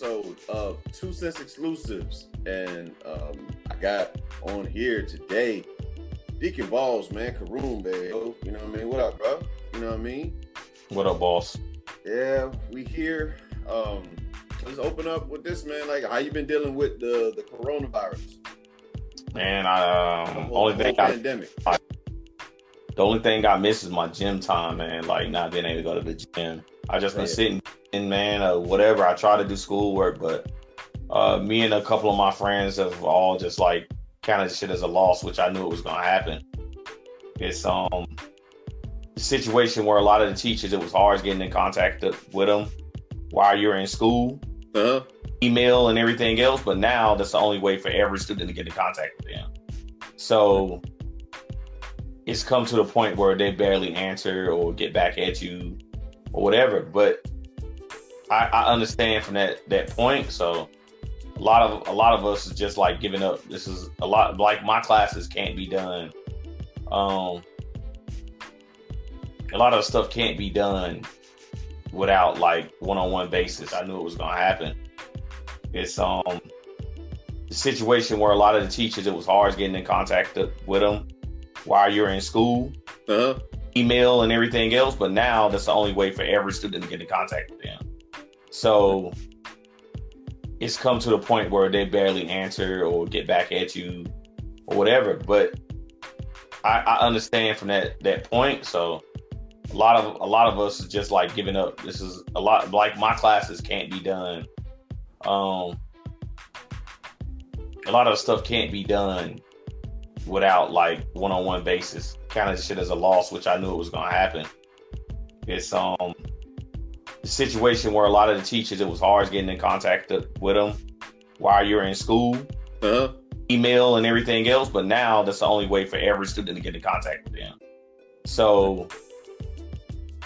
episode of Two Cents Exclusives. And I got on here today Deacon Balls, man, Croombe. You know what I mean? What up, bro? You know what I mean? What up, boss? Yeah, we here. Let's open up with this, man. Like, how you been dealing with the coronavirus? Man, pandemic. The only thing I miss is my gym time, man. Like, not being able to go to the gym. I just been sitting in, man, whatever. I try to do schoolwork, but me and a couple of my friends have all just like kind of shit as a loss, which I knew it was gonna happen. It's a situation where a lot of the teachers, it was hard getting in contact with them while you're in school, email and everything else. But now that's the only way for every student to get in contact with them. So it's come to the point where they barely answer or get back at you or whatever. But I understand from that point. So a lot of us is just like giving up. This is a lot like my classes can't be done. A lot of stuff can't be done without like one-on-one basis. I knew it was gonna happen. It's the situation where a lot of the teachers, it was hard getting in contact with them while you're in school, email and everything else. But now that's the only way for every student to get in contact with them. So it's come to the point where they barely answer or get back at you or whatever. But I understand from that point. So a lot of us is just like giving up. This is a lot like my classes can't be done. A lot of stuff can't be done without like one-on-one basis. Kind of shit as a loss, which I knew it was gonna happen. It's the situation where a lot of the teachers, it was hard getting in contact with them while you're in school, email and everything else. But now that's the only way for every student to get in contact with them. So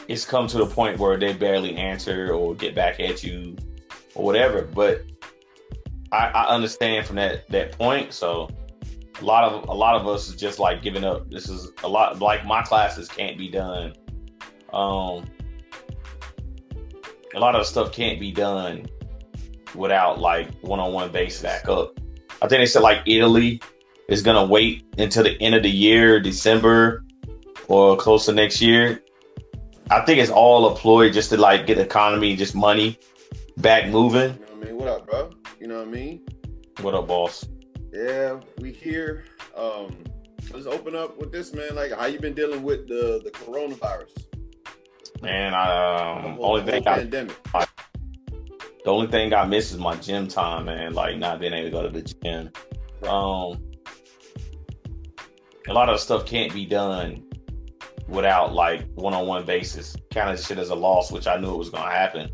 it's come to the point where they barely answer or get back at you or whatever. But I understand from that point. So a lot of us is just like giving up. This is a lot like my classes can't be done. A lot of stuff can't be done without like one-on-one basis. Back up. I think they said like Italy is gonna wait until the end of the year, December or close to next year. I think it's all a ploy just to like get the economy, just money back moving. You know what I mean? What up, bro? You know what I mean? What up, boss? Yeah, we here. Let's open up with this, man. Like, how you been dealing with the coronavirus? Man, the only thing I miss is my gym time, man. Like, not being able to go to the gym. A lot of stuff can't be done without like one-on-one basis. Kind of shit as a loss, which I knew it was gonna happen.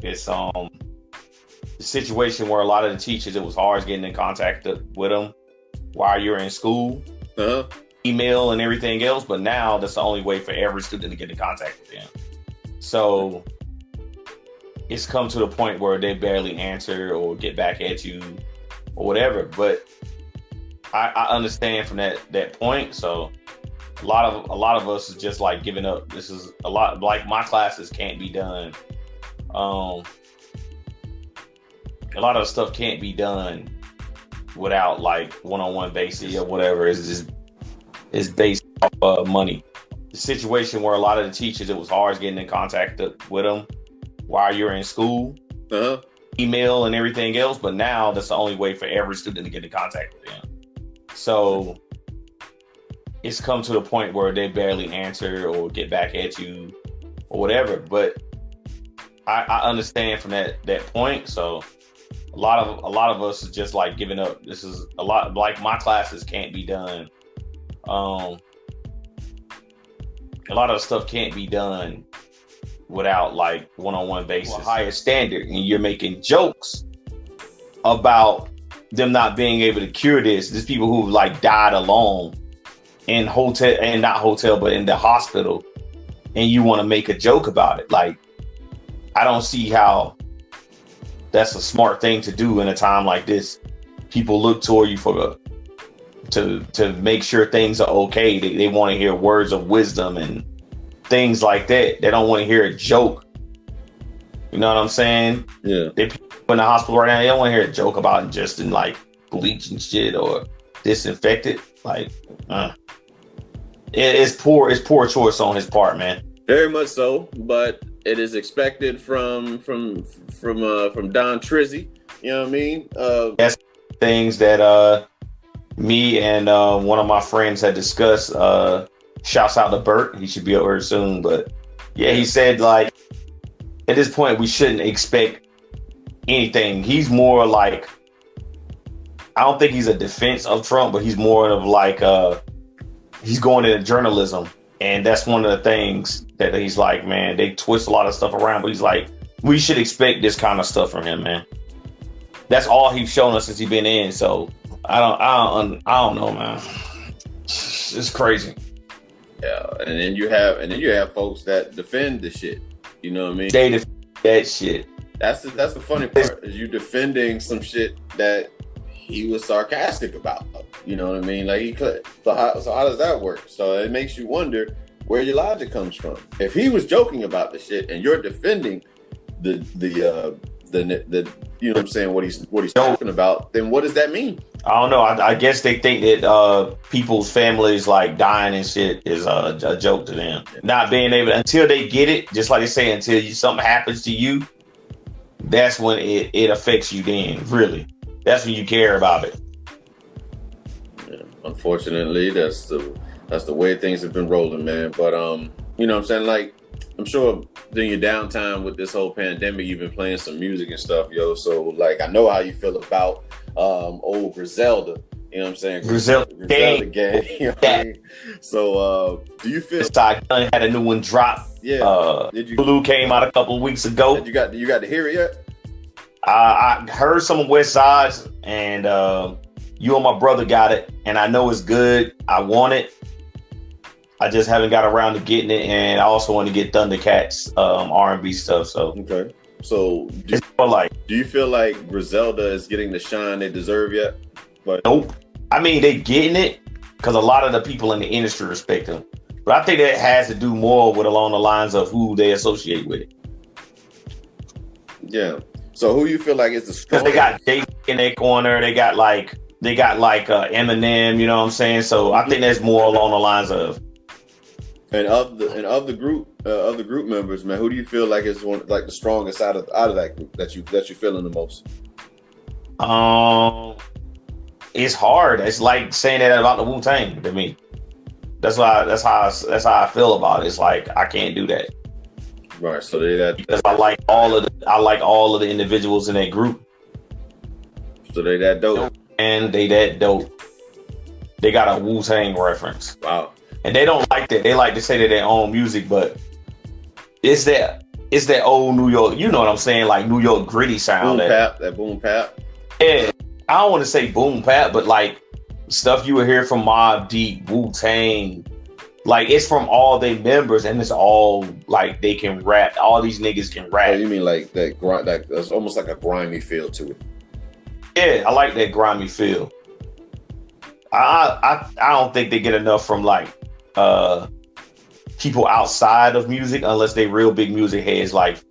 It's the situation where a lot of the teachers, it was hard getting in contact with them while you're in school, email and everything else. But now that's the only way for every student to get in contact with them. So it's come to the point where they barely answer or get back at you or whatever. But I understand from that point. So a lot of us is just like giving up. This is a lot like my classes can't be done. A lot of stuff can't be done without like one-on-one basis or whatever. Is based off money. The situation where a lot of the teachers, it was hard getting in contact with them while you're in school, email and everything else. But now that's the only way for every student to get in contact with them. So it's come to the point where they barely answer or get back at you or whatever. But I understand from that point. So a lot of us is just like giving up. This is a lot like my classes can't be done. A lot of stuff can't be done without like one-on-one basis. A higher standard, and you're making jokes about them not being able to cure this. There's people who've like died alone in hotel, and not hotel, but in the hospital, and you want to make a joke about it. Like, I don't see how that's a smart thing to do in a time like this. People look toward you to make sure things are okay. They want to hear words of wisdom and things like that. They don't want to hear a joke You know what I'm saying? Yeah. They people in the hospital right now, they don't want to hear a joke about ingesting like bleach and shit or disinfectant. Like, it's poor choice on his part, man. Very much so, but it is expected from Don Trizzy. You know what I mean? That's things that me and one of my friends had discussed. Shouts out to Bert. He should be over soon. But yeah, he said like at this point we shouldn't expect anything. He's more like, I don't think he's a defense of Trump, but he's more of like he's going into journalism. And that's one of the things that he's like, man, they twist a lot of stuff around, but he's like, we should expect this kind of stuff from him, man. That's all he's shown us since he's been in. So I don't know, man. It's crazy. Yeah, and then you have folks that defend the shit. You know what I mean? They defend that shit. That's the funny part, is you defending some shit that he was sarcastic about. You know what I mean? Like, he could. So how does that work? So it makes you wonder where your logic comes from. If he was joking about the shit and you're defending the you know what I'm saying, what he's talking about, then what does that mean? I don't know. I guess they think that people's families like dying and shit is a joke to them. Not being able, until they get it, just like they say, until something happens to you, that's when it affects you. Then really, that's when you care about it. Yeah, unfortunately, that's the way things have been rolling, man. But you know what I'm saying? Like, I'm sure during your downtime with this whole pandemic, you've been playing some music and stuff, yo. So, like, I know how you feel about old Griselda. You know what I'm saying? Griselda gang. You know what I mean? So, do you feel? Gunn had a new one drop. Yeah. Blue came out a couple of weeks ago. You got to hear it yet? I heard some of West Side's, and you and my brother got it, and I know it's good. I want it. I just haven't got around to getting it, and I also want to get Thundercats R&B stuff. So okay. So do you feel like Griselda is getting the shine they deserve yet? But nope. I mean, they getting it because a lot of the people in the industry respect them. But I think that has to do more with along the lines of who they associate with it. Yeah. So who you feel like is the strongest? Because they got Jay in their corner. They got like Eminem. You know what I'm saying? So I think that's more along the lines of. And of the group members, man, who do you feel like is the strongest out of that group that you feeling the most? It's hard. It's like saying that about the Wu-Tang to me. That's how I feel about it. It's like I can't do that. Right. So because I like all of the individuals in that group. So they that dope. And they that dope. They got a Wu-Tang reference. Wow. And they don't like that. They like to say that their own music, but it's that old New York. You know what I'm saying? Like New York gritty sound. That boom pap. Yeah, I don't want to say boom pap, but like stuff you would hear from Mobb Deep, Wu-Tang. Like it's from all their members, and it's all like they can rap. All these niggas can rap. Oh, you mean like that grind? That's almost like a grimy feel to it. Yeah, I like that grimy feel. I don't think they get enough from like people outside of music unless they real big music heads like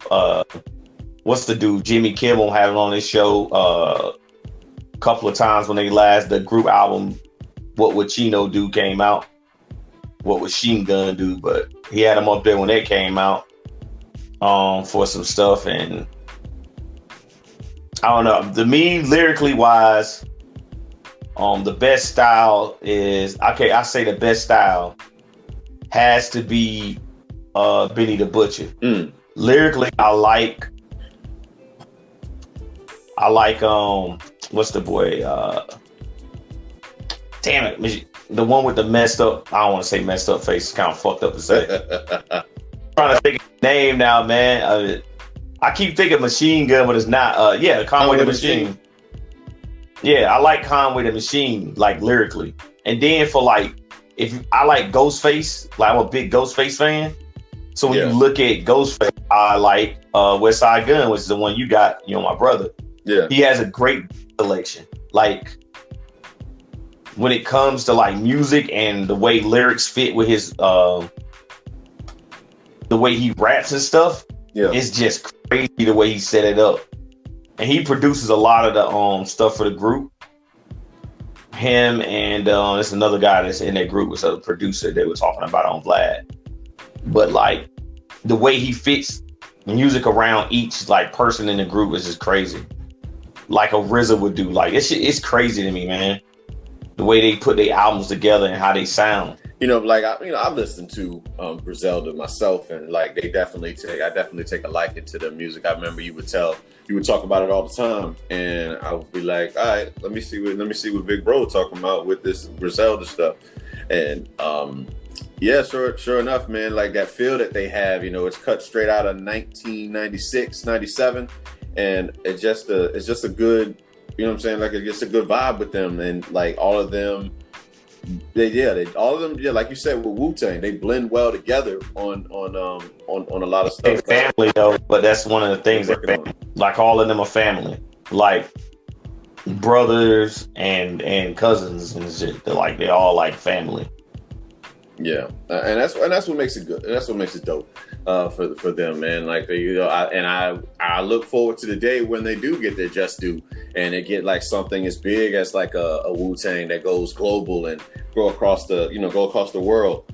what's the dude Jimmy Kimmel had on his show a couple of times when the group album What Would Chino Do came out. What Would Sheen Gun Do? But he had him up there when that came out for some stuff, and I don't know. To me, lyrically wise, the best style is I say the best style has to be Benny the Butcher. Lyrically, I like what's the boy? Damn it, the one with the messed up. I don't want to say messed up face. It's kind of fucked up to say. Trying to think of his name now, man. I keep thinking Machine Gun, but it's not. Conway the Machine. Yeah, I like Conway the Machine, like lyrically. And then for like, if I like Ghostface, like I'm a big Ghostface fan. So when you look at Ghostface, I like West Side Gun, which is the one you got, my brother. Yeah. He has a great selection. Like when it comes to like music and the way lyrics fit with his the way he raps and stuff. Yeah. It's just crazy the way he set it up. And he produces a lot of the stuff for the group. Him and there's another guy that's in that group was a producer they were talking about on Vlad. But like the way he fits music around each like person in the group is just crazy. Like a RZA would do. Like it's crazy to me, man. The way they put their albums together and how they sound. Like I've listened to Griselda myself, and like I definitely take a liking to their music. I remember you would talk about it all the time, and I would be like, all right, let me see what Big Bro talking about with this Griselda stuff. And yeah, sure enough, man, like that feel that they have, it's cut straight out of 1996, 97, and it's just a good, you know what I'm saying, like it's a good vibe with them, and like all of them. All of them, like you said with Wu-Tang, they blend well together on a lot of stuff. They're family though, but that's one of the things that like all of them are family, like brothers and cousins and shit. They're all like family. Yeah, and that's what makes it good. That's what makes it dope for them, man. Like I look forward to the day when they do get their just due, and they get like something as big as like a Wu-Tang that goes global and go across the world,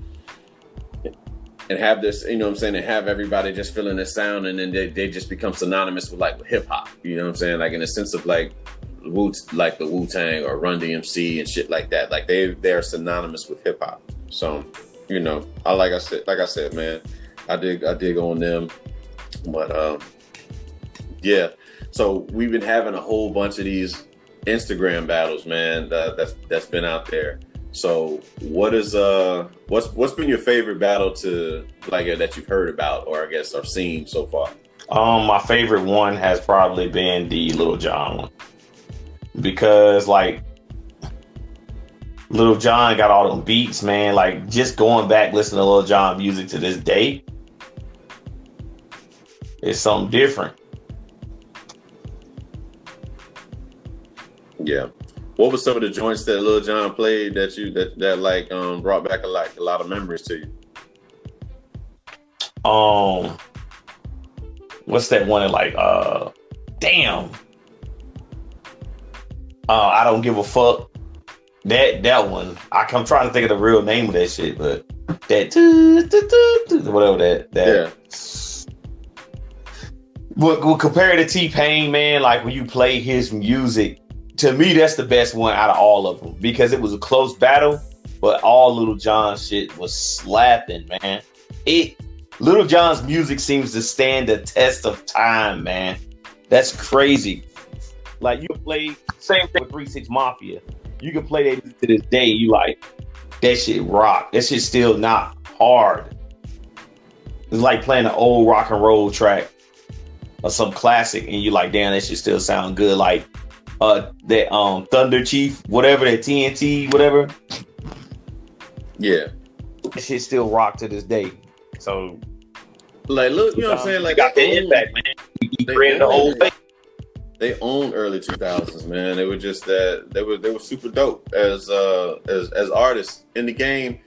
and have this, you know what I'm saying, and have everybody just feeling the sound, and then they just become synonymous with like hip hop. You know what I'm saying, like in the sense of like the Wu-Tang or Run DMC and shit like that. Like they're synonymous with hip hop. So, like I said, man, I dig on them. But yeah. So we've been having a whole bunch of these Instagram battles, man. That's been out there. So what's been your favorite battle to like that you've heard about or I guess or seen so far? My favorite one has probably been the Lil Jon one, because like Lil Jon got all them beats, man. Like just going back listening to Lil Jon music to this day, it's something different. Yeah. What was some of the joints that Lil Jon played that brought back a lot of memories to you? What's that one that damn. I don't give a fuck. That one, I'm trying to think of the real name of that shit, but that whatever that. Yeah. Well, compared to T-Pain, man, like when you play his music, to me that's the best one out of all of them because it was a close battle, but all Lil Jon shit was slapping, man. Lil Jon's music seems to stand the test of time, man. That's crazy. Like you play same thing with 3 6 Mafia. You can play that to this day. You like that shit rock. That shit still not hard. It's like playing an old rock and roll track or some classic, and you like, damn, that shit still sound good. Like that Thunder Chief, whatever, that TNT, whatever. Yeah, that shit still rock to this day. So, like, look, you know what I'm saying? Like, got the impact, man. He created the whole thing. They owned early 2000s, man. They were just that they were super dope as artists in the game.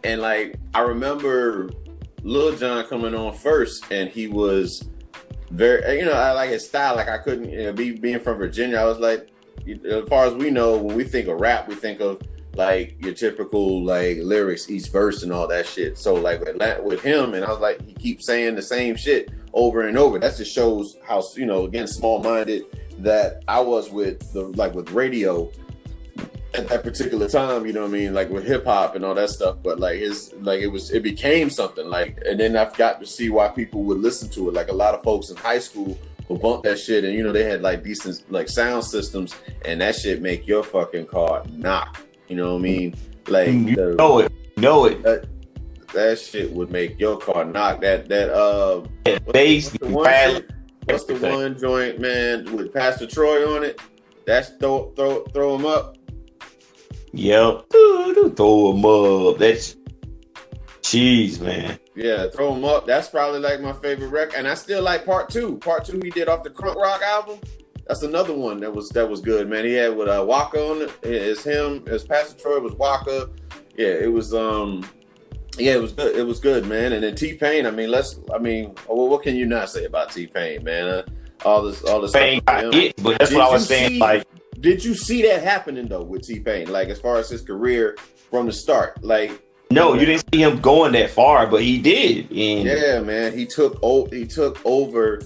And like I remember Lil Jon coming on first, and he was very, I like his style. Like I couldn't, being from Virginia, I was like, as far as we know, when we think of rap, we think of like your typical like lyrics, each verse and all that shit. So like with him, and I was like, he keeps saying the same shit over and over. That just shows how, again, small-minded that I was with radio at that particular time, you know what I mean? Like with hip hop and all that stuff. But like it became something like, and then I've got to see why people would listen to it. Like a lot of folks in high school would bump that shit, and they had like decent like sound systems, and that shit make your fucking car knock. You know what I mean? Like know it. That shit would make your car knock. That bass. What's the one joint, man, with Pastor Troy on it? That's throw him up. Yep. Throw him up. That's cheese, man. Yeah, throw him up. That's probably like my favorite record, and I still like Part 2. Part 2 he did off the Crunk Rock album. That's another one that was good, man. He had with Waka on it. It's him. It's Pastor Troy. It was Waka. Yeah, it was Yeah, it was good. It was good, man. And then T-Pain. What can you not say about T-Pain, man? All this stuff Pain with got him. hit, but that's what I was saying. Like, Did you see that happening though with T-Pain? Like as far as his career from the start, like no, you didn't see him going that far, but he did. And yeah, man, he took over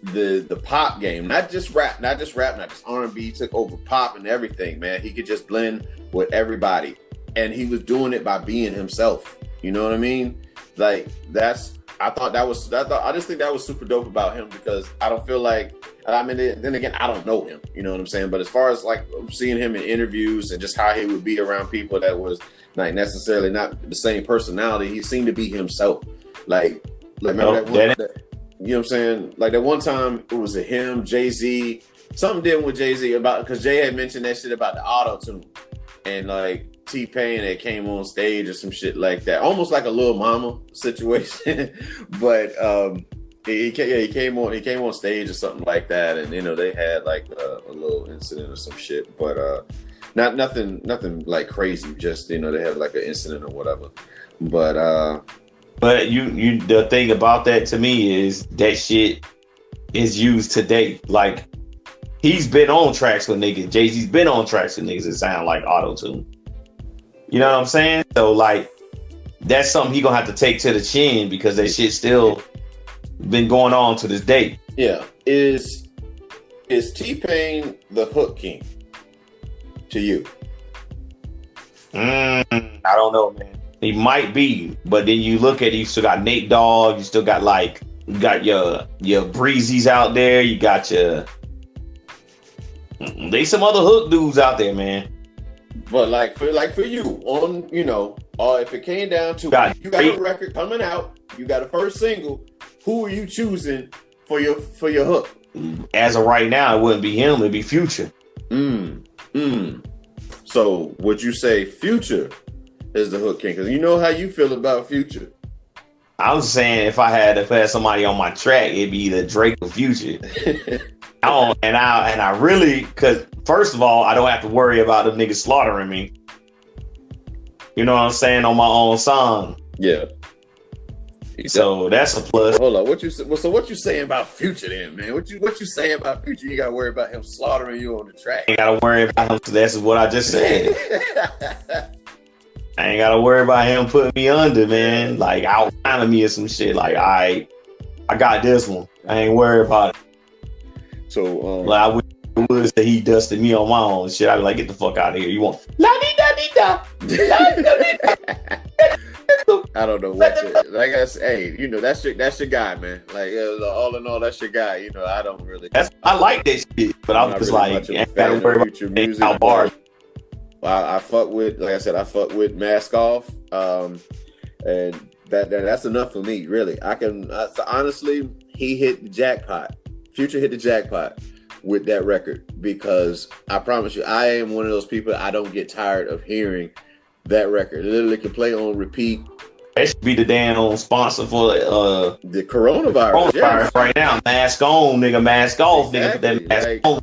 the pop game, not just rap, not just R&B. He took over pop and everything, man. He could just blend with everybody, and he was doing it by being himself. You know what I mean? Like I just think that was super dope about him, because I don't feel like, I mean, then again, I don't know him. You know what I'm saying? But as far as like seeing him in interviews and just how he would be around people that was like necessarily not the same personality, he seemed to be himself. Like remember you know what I'm saying? Like that one time it was him, Jay-Z, something did with Jay-Z about, because Jay had mentioned that shit about the auto-tune, and like T-Pain that came on stage or some shit like that, almost like a Lil Mama situation. But he came on stage or something like that, and you know they had like a little incident or some shit, but nothing like crazy. Just you know they had like an incident or whatever. But you the thing about that to me is that shit is used today. Like he's been on tracks with niggas. Jay-Z's been on tracks with niggas that sound like auto-tune. You know what I'm saying? So like that's something he gonna have to take to the chin, because that shit still been going on to this day. Yeah. Is T-Pain the hook king to you? I don't know, man. He might be, but then you look at it, you still got Nate Dogg, you still got your Breezes out there, you got they some other hook dudes out there, man. But like for you, on if it came down to you got a record coming out, you got a first single, who are you choosing for your hook? As of right now, it wouldn't be him, it'd be Future. So would you say Future is the hook king? Because you know how you feel about Future. I'm saying if I had to put somebody on my track, it'd be either Drake or Future. I really, because first of all, I don't have to worry about them niggas slaughtering me. You know what I'm saying, on my own song. Yeah. So that's a plus. Hold on, what you saying about Future then, man? What you saying about Future? You gotta worry about him slaughtering you on the track. You gotta worry about him. So that's what I just said. I ain't gotta worry about him putting me under, man. Like outlining me or some shit. Like I got this one. I ain't worried about it. So like I wish it was that he dusted me on my own shit. I'd be like, get the fuck out of here. You want la di da di da. I don't know what to, like I said, hey, you know, that's your guy, man. Like all in all, that's your guy. You know, I don't really I like that shit, but I'm just really like, I gotta worry about Future music. Well, I fuck with, like I said, I fuck with Mask Off, and that's enough for me, really. Honestly, he hit the jackpot. Future hit the jackpot with that record, because I promise you, I am one of those people, I don't get tired of hearing that record. It literally can play on repeat. That should be the damn sponsor for the coronavirus. Yes. Right now. Mask on, nigga. Mask off, exactly. nigga. That mask on.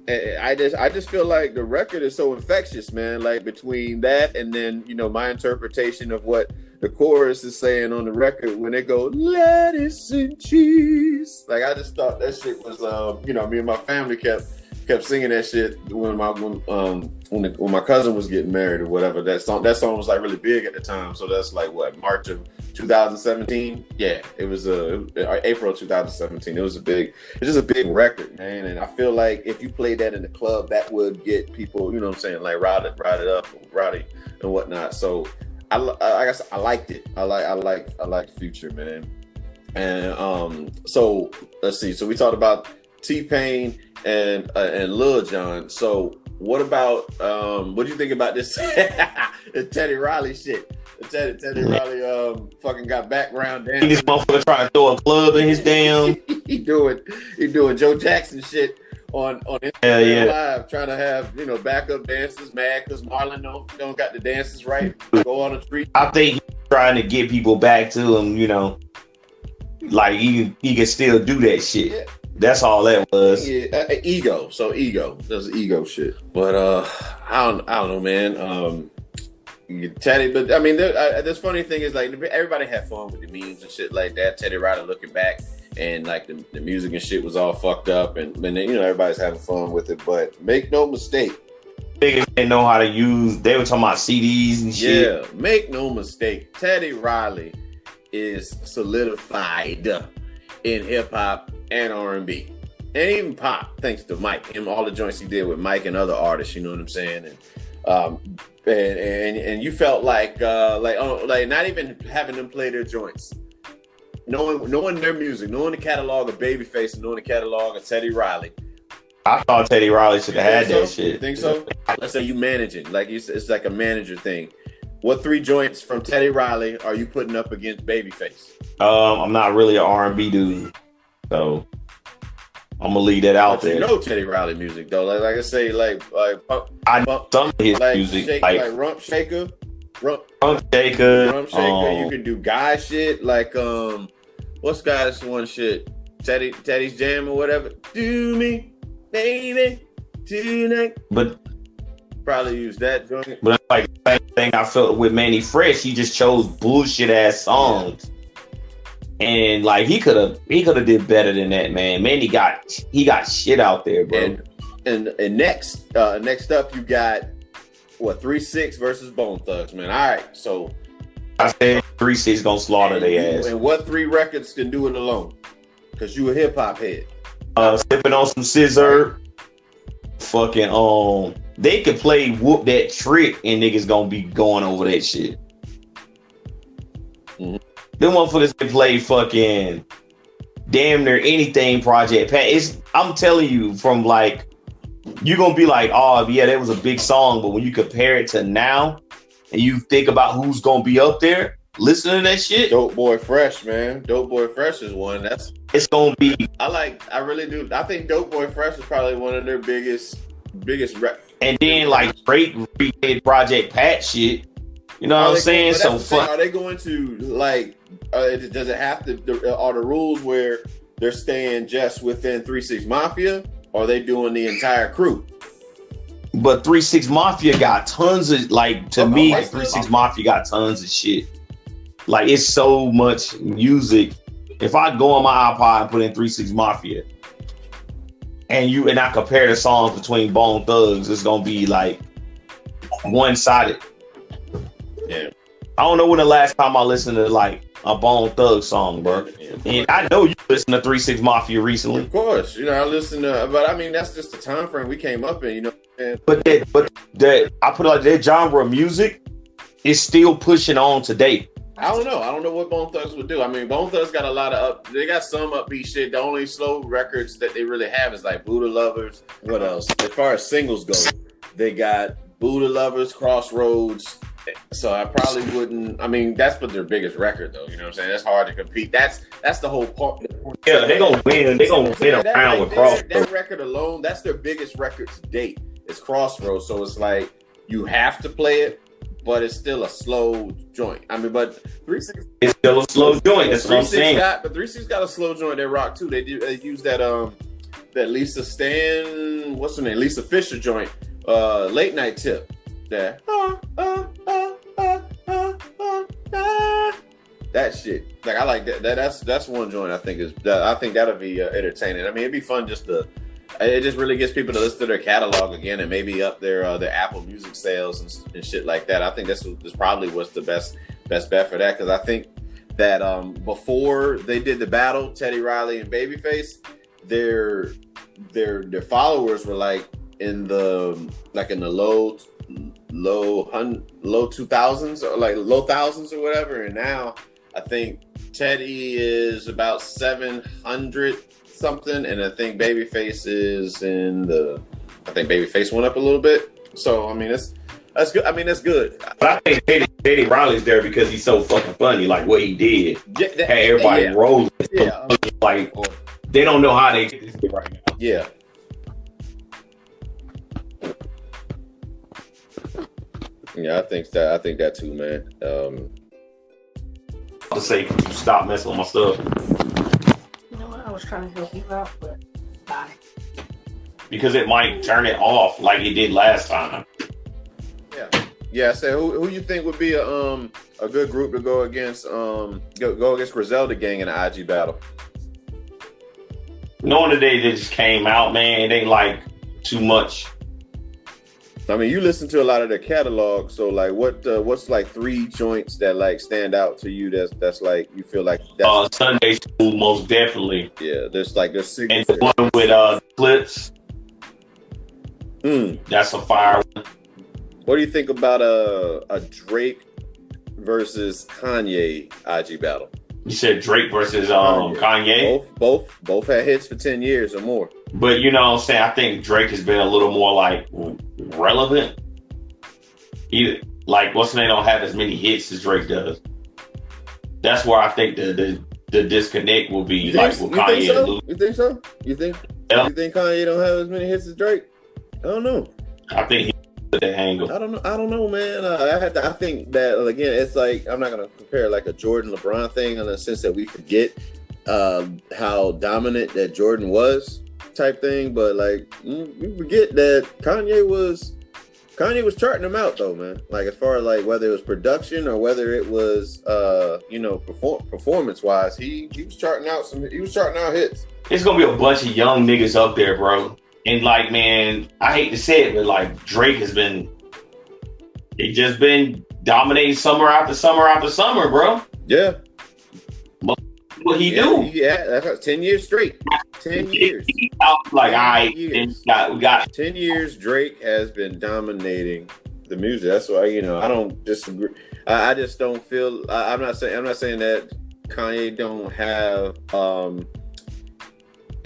I just feel like the record is so infectious, man. Like between that and then, you know, my interpretation of what the chorus is saying on the record when they go lettuce and cheese. Like I just thought that shit was, you know, me and my family kept singing that shit when my cousin was getting married or whatever. That song was like really big at the time. So that's like what, March of 2017. Yeah, it was April 2017. It's just a big record, man. And I feel like if you played that in the club, that would get people, you know what I'm saying, like ride it up, rowdy and whatnot. So I guess I liked it. I like Future, man. And so let's see. So we talked about T-Pain and Lil Jon. So what about what do you think about this Teddy Riley shit? Teddy Riley fucking got background dancing. This motherfucker trying to throw a club in his damn. he doing Joe Jackson shit on Instagram Live, trying to have, you know, backup dancers, mad because Marlon don't got the dances right. Go on the street. I think he's trying to get people back to him, you know. Like he can still do that shit. Yeah. That's all that was. Yeah, ego. So ego. That's ego shit. But I don't know, man. Teddy, but I mean, this funny thing is like everybody had fun with the memes and shit like that. Teddy Riley looking back and like the music and shit was all fucked up, and you know everybody's having fun with it. But make no mistake, niggas didn't know how to use. They were talking about CDs and shit. Yeah, make no mistake, Teddy Riley is solidified in hip hop and R&B and even pop, thanks to Mike and all the joints he did with Mike and other artists. You know what I'm saying? And you felt like not even having them play their joints, knowing their music, knowing the catalog of Babyface, and knowing the catalog of Teddy Riley. I thought Teddy Riley should have had that shit. You think so? Let's say you manage it, like it's like a manager thing. What 3 joints from Teddy Riley are you putting up against Babyface? I'm not really an R&B dude, so I'm gonna leave that out there. You know Teddy Riley music though, like I say, I know some of his music, like Rump Shaker. Rump Shaker. You can do guy shit like what's guy's one shit? Teddy's Jam or whatever. Do me, baby, tonight. But probably use that joint. But like the same thing I felt with Manny Fresh, he just chose bullshit ass songs. Yeah. And like he could have did better than that, man. Manny got shit out there, bro. And next up you got what 3-6 versus Bone Thugs, man. All right, so I said 3-6 gonna slaughter their ass. And what 3 records can do it alone? Because you a hip hop head. Sipping on some scissor. Fucking they could play Whoop That Trick and niggas gonna be going over that shit. Mm-hmm. Them motherfuckers can play fucking damn near anything Project Pat. I'm telling you, from like, you're gonna be like, oh yeah, that was a big song, but when you compare it to now and you think about who's gonna be up there, listen to that shit. Dope Boy Fresh, man. Dope Boy Fresh is one. It's gonna be. I really do. I think Dope Boy Fresh is probably one of their biggest And then like Drake redid Project Pat shit. You know what I'm saying? So are they going to like? Does it have to? Are the rules where they're staying just within 3-6 Mafia, or are they doing the entire crew? But 3-6 Mafia got tons of like. To me, 3-6 Mafia got tons of shit. Like it's so much music. If I go on my iPod and put in 3-6 Mafia, and I compare the songs between Bone Thugs, it's gonna be like one-sided. Yeah. I don't know when the last time I listened to like a Bone Thug song, bro. Yeah. And I know you listened to 3-6 Mafia recently. Of course, you know I listened to, but I mean that's just the time frame we came up in, you know. But that I put it like that genre of music is still pushing on today. I don't know what Bone Thugs would do. I mean, Bone Thugs got a lot of they got some upbeat shit. The only slow records that they really have is like Buddha Lovers. What else? As far as singles go, they got Buddha Lovers, Crossroads. So I probably wouldn't. I mean, that's what their biggest record, though. You know what I'm saying? That's hard to compete. That's the whole part. Yeah, they're gonna win. They're gonna win around with Crossroads. That record alone, that's their biggest record to date. It's Crossroads. So it's like you have to play it, but it's still a slow joint. I mean, but 3-6 it's still a slow joint. That's what I'm saying. But 3-6 got a slow joint that rock too. They use that Lisa Stan, what's her name? Lisa Fisher joint, Late Night Tip. That that shit. Like I like that. That's one joint I think that'll be entertaining. I mean, it'd be fun just to. It just really gets people to listen to their catalog again and maybe up their Apple Music sales and shit like that. I think this probably was the best bet for that, because I think that before they did the battle, Teddy Riley and Babyface, their followers were like in the low 2000s or like low thousands or whatever, and now I think Teddy is about 700 something, and I think Babyface is I think Babyface went up a little bit. So I mean that's good. I mean that's good. But I think Teddy Riley's there because he's so fucking funny. Like what he did, had everybody rolling. Yeah, like they don't know how they get this shit right now. Yeah. Yeah, I think that too, man. To say, stop messing with my stuff. You know what? I was trying to help you out, but bye. Because it might turn it off like it did last time. Yeah. Yeah, I said who you think would be a good group to go against go against Griselda Gang in an IG battle? Knowing that they just came out, man, it ain't like too much. I mean, you listen to a lot of their catalog, so like, what's like 3 joints that like stand out to you? That's like you feel like that's Sunday School, most definitely. Yeah, there's and the one with Clips. That's a fire one. What do you think about a Drake versus Kanye IG battle? You said Drake versus Kanye. Both had hits for 10 years or more. But you know what I'm saying? I think Drake has been a little more like relevant. He like what's the name don't have as many hits as Drake does. That's where I think the disconnect will be like with Kanye and Luke. You think so? You think Kanye don't have as many hits as Drake? I don't know. I think he put that angle. I don't know, man. I think that again, it's like I'm not gonna compare like a Jordan LeBron thing in the sense that we forget how dominant that Jordan was type thing, but like we forget that Kanye was charting them out though, man. Like as far as like whether it was production or whether it was performance wise, he was charting out hits. It's gonna be a bunch of young niggas up there, bro. And like, man, I hate to say it, but like Drake has been dominating summer after summer after summer, bro. Yeah. What he do? Yeah, that's 10 years straight. 10 years. Like, we got 10 years. Drake has been dominating the music. That's why I don't disagree. I just don't feel. I'm not saying that Kanye don't have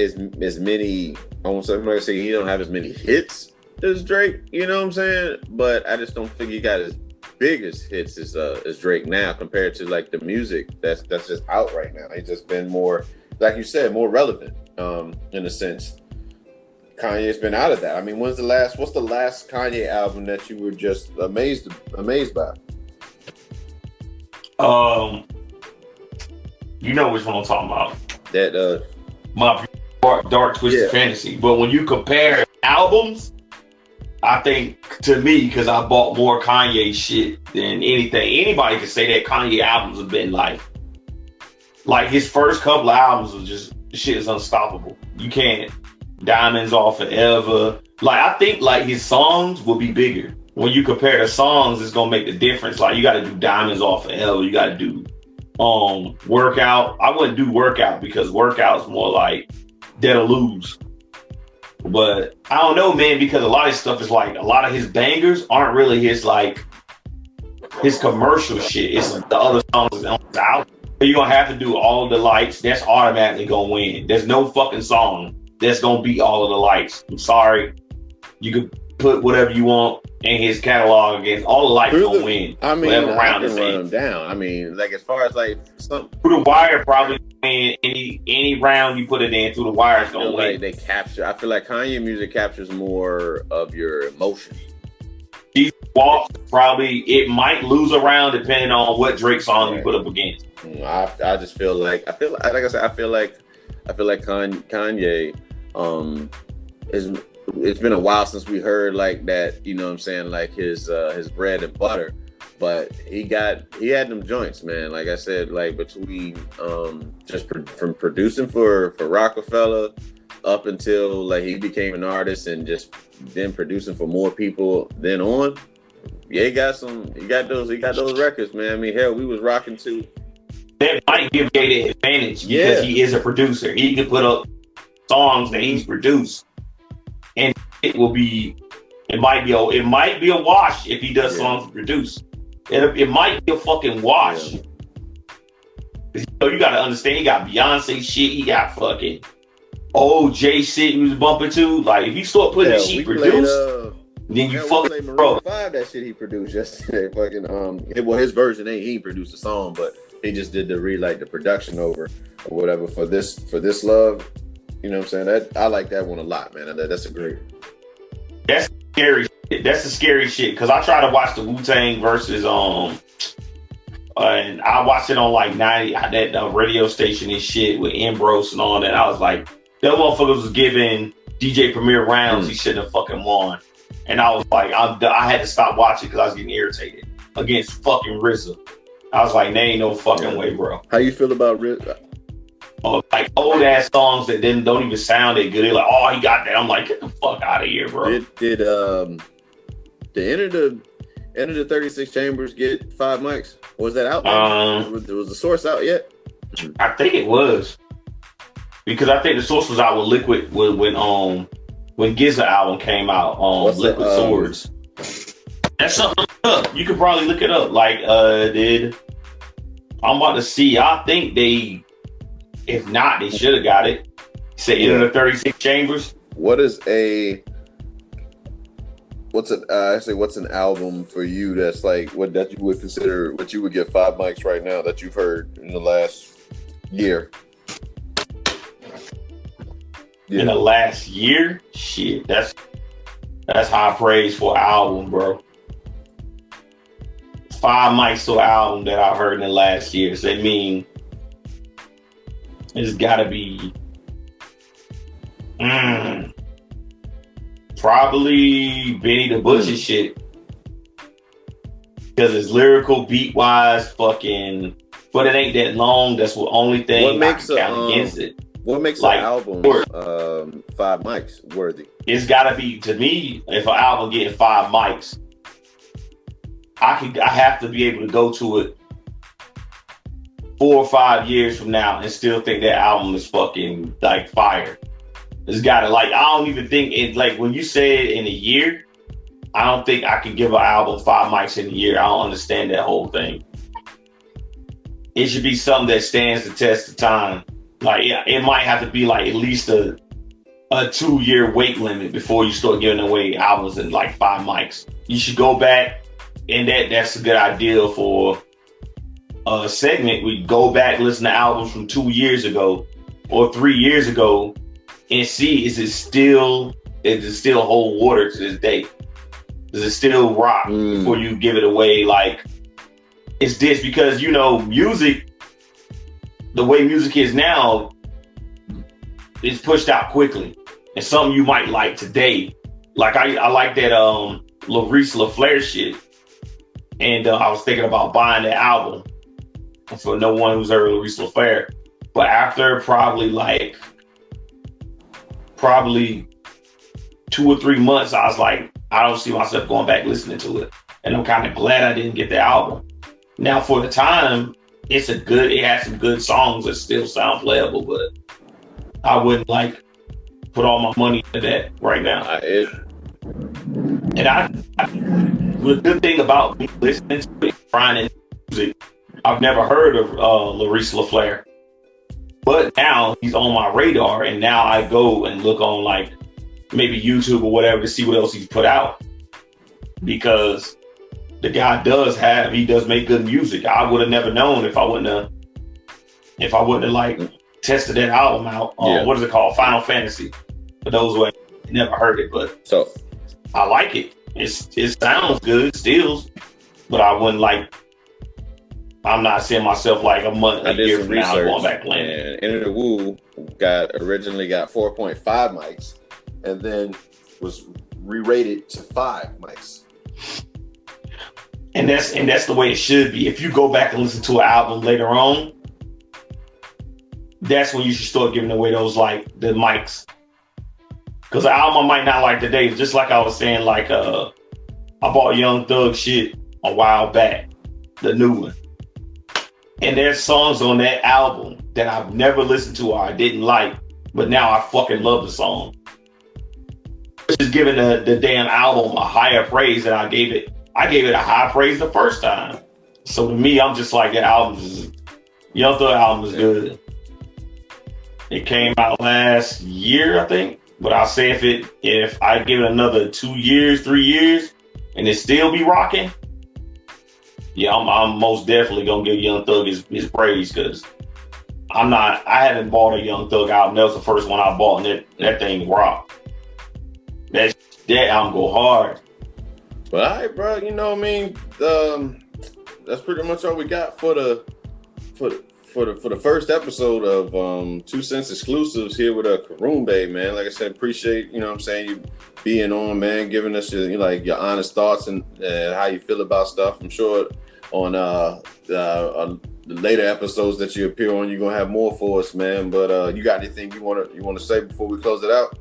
as many. I'm not gonna say he don't have as many hits as Drake. You know what I'm saying? But I just don't think he got as biggest hits as Drake now compared to like the music that's just out right now. He's just been more, like you said, more relevant in a sense. Kanye's been out of that. I mean, what's the last Kanye album that you were just amazed by? You know which one I'm talking about. That My Dark Twisted Fantasy. But when you compare albums, I think, to me, because I bought more Kanye shit than anything, anybody could say that Kanye albums have been like his first couple of albums was just, shit is unstoppable. You can't. Diamonds Are Forever. Like, I think like his songs will be bigger. When you compare the songs, it's gonna make the difference. Like, you gotta do Diamonds Are Forever. You gotta do Workout. I wouldn't do Workout because Workout's more like Dead or Lose. But I don't know, man, because a lot of stuff is like, a lot of his bangers aren't really his commercial shit. It's the other songs on the album. You're gonna have to do All of the Lights. That's automatically gonna win. There's no fucking song that's gonna beat All of the Lights. I'm sorry. You could put whatever you want in his catalog against All the Lights gonna win. I mean, I can run them down. I mean, like as far as like Through the Wire probably win any round you put it in. Through the Wire is gonna win. Like they capture. I feel like Kanye music captures more of your emotion. These walks probably, it might lose a round depending on what Drake song you put up against. I just feel like I feel like Kanye it's been a while since we heard like that, you know what I'm saying, like his bread and butter, but he had them joints, man. Like I said, like between from producing for Rockefeller up until like he became an artist and just then producing for more people then on. Yeah, he got those records, man. I mean, hell, we was rocking too. That might give Jay the advantage because he is a producer. He can put up songs that he's produced, and it might be a wash if he does songs produced. It might be a fucking wash. You got to understand, he got Beyonce shit. He got fucking J shit he was bumping to. Like, if you start putting the shit produced, then you fucking Maroon 5 that shit he produced yesterday. Fucking his version he produced a song, but he just did the production over or whatever for this love. You know what I'm saying? That I like that one a lot, man. That's a great. That's scary shit. That's the scary shit. Cause I tried to watch the Wu-Tang versus and I watched it on like 90 that radio station and shit with Ambrose and all that. I was like, that motherfucker was giving DJ Premier rounds he shouldn't have fucking won. And I was like, I had to stop watching because I was getting irritated against fucking RZA. I was like, there ain't no fucking way, bro. How you feel about RZA? Like old ass songs that don't even sound that good. They're like, oh, he got that. I'm like, get the fuck out of here, bro. Did Enter the 36 Chambers get 5 mics? Was that out? Was the source out yet? I think it was, because I think the source was out with Liquid when GZA album came out. Liquid Swords. That's something up. You could probably look it up. Like I'm about to see. I think if not, they should have got it. Say Enter the 36 Chambers. What's an album for you that's like that you would consider what you would get 5 mics right now that you've heard in the last year? Yeah. In the last year? Shit, that's high praise for an album, bro. 5 mics to an album that I've heard in the last year. So I mean, it's gotta be probably Benny the Butcher shit, because it's lyrical, beat wise, fucking, but it ain't that long. That's the only thing what makes I can count against it. What makes an album 5 mics worthy? It's gotta be, to me, if an album getting 5 mics, I have to be able to go to it 4 or 5 years from now and still think that album is fucking like fire. It's gotta, like, I don't even think it, like, when you say it in a year, I don't think I can give an album 5 mics in a year. I don't understand that whole thing. It should be something that stands the test of time. Like, yeah, it might have to be like at least a 2-year wait limit before you start giving away albums in like 5 mics. You should go back, and that's a good idea for a segment. We go back, listen to albums from 2 years ago or 3 years ago, and see, does it still hold water to this day? Does it still rock before you give it away? Like, it's this, because, you know, music, the way music is now, is pushed out quickly. And something you might like today, like I like that Laurice LaFlair shit, and I was thinking about buying that album. For no one who's heard Laurice LaFlair, but after probably 2 or 3 months, I was like, I don't see myself going back listening to it, and I'm kind of glad I didn't get the album. Now, for the time, it has some good songs that still sound playable, but I wouldn't like put all my money into that right now. The good thing about me listening to it, trying to music, I've never heard of Laurice LaFlair, but now he's on my radar, and now I go and look on like maybe YouTube or whatever to see what else he's put out, because the guy does make good music. I would have never known if I wouldn't have like tested that album out. What is it called? Final Fantasy. For those who have never heard it, but so I like it. It sounds good still, but I wouldn't like. I'm not seeing myself like a year from now going back playing. And Enter the Woo originally got 4.5 mics, and then was re-rated to 5 mics. And that's the way it should be. If you go back and listen to an album later on, that's when you should start giving away those like the mics. Because the album I might not like today, just like I was saying, like I bought Young Thug shit a while back, the new one. And there's songs on that album that I've never listened to or I didn't like, but now I fucking love the song. Just giving the damn album a higher praise than I gave it. I gave it a high praise the first time. So to me, I'm just like, Young Thug album is good. It came out last year, I think. But I'll say if I give it another 2 years, 3 years, and it still be rocking, yeah, I'm most definitely gonna give Young Thug his praise, because I haven't bought a Young Thug album. That was the first one I bought, and that thing rocked. That album go hard. But all right, bro, you know what I mean? That's pretty much all we got for for the first episode of 2 Cents Exclusives here with Croombe, man. Like I said, appreciate, you know what I'm saying, you being on, man, giving us your honest thoughts and how you feel about stuff. I'm sure on the later episodes that you appear on, you're gonna have more for us, man. But you got anything you wanna say before we close it out?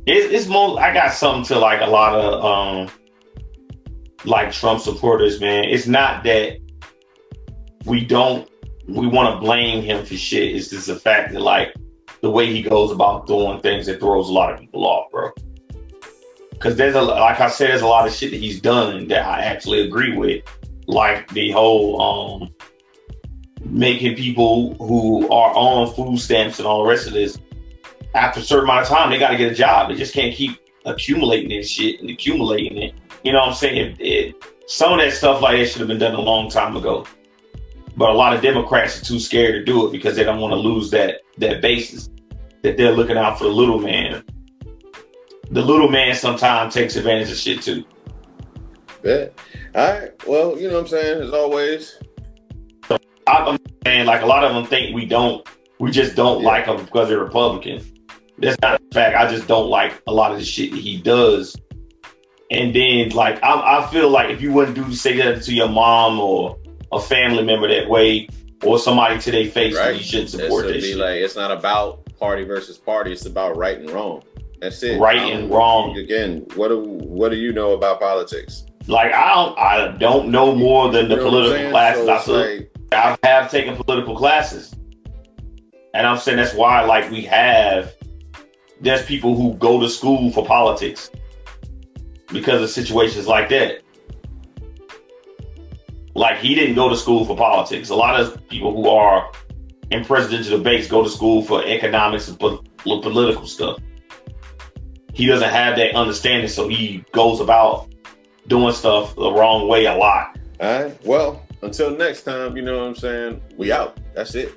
It's more. I got something to like a lot of like Trump supporters, man. It's not that we want to blame him for shit. It's just the fact that like the way he goes about doing things, it throws a lot of people off, bro. Because like I said, there's a lot of shit that he's done that I actually agree with, like the whole making people who are on food stamps and all the rest of this, after a certain amount of time, they got to get a job. They just can't keep accumulating this shit and accumulating it. You know what I'm saying? Some of that stuff like that should have been done a long time ago. But a lot of Democrats are too scared to do it because they don't want to lose that basis, that they're looking out for the little man. The little man sometimes takes advantage of shit too. Yeah. All right. Well, you know what I'm saying? As always. I'm saying, like, a lot of them think we just don't like him because they're Republican. That's not the fact. I just don't like a lot of the shit that he does. And then, like, I feel like if you wouldn't say that to your mom or a family member that way, or somebody to their face, right, you shouldn't support that shit. Like, it's not about party versus party. It's about right and wrong. That's it. Right and wrong. Again, what do you know about politics? Like, I don't know more than the political classes so I have taken political classes. And I'm saying that's why, like, there's people who go to school for politics because of situations like that. Like, he didn't go to school for politics. A lot of people who are in presidential debates go to school for economics and political stuff. He doesn't have that understanding, so he goes about doing stuff the wrong way a lot. All right. Well, until next time, you know what I'm saying? We out. That's it.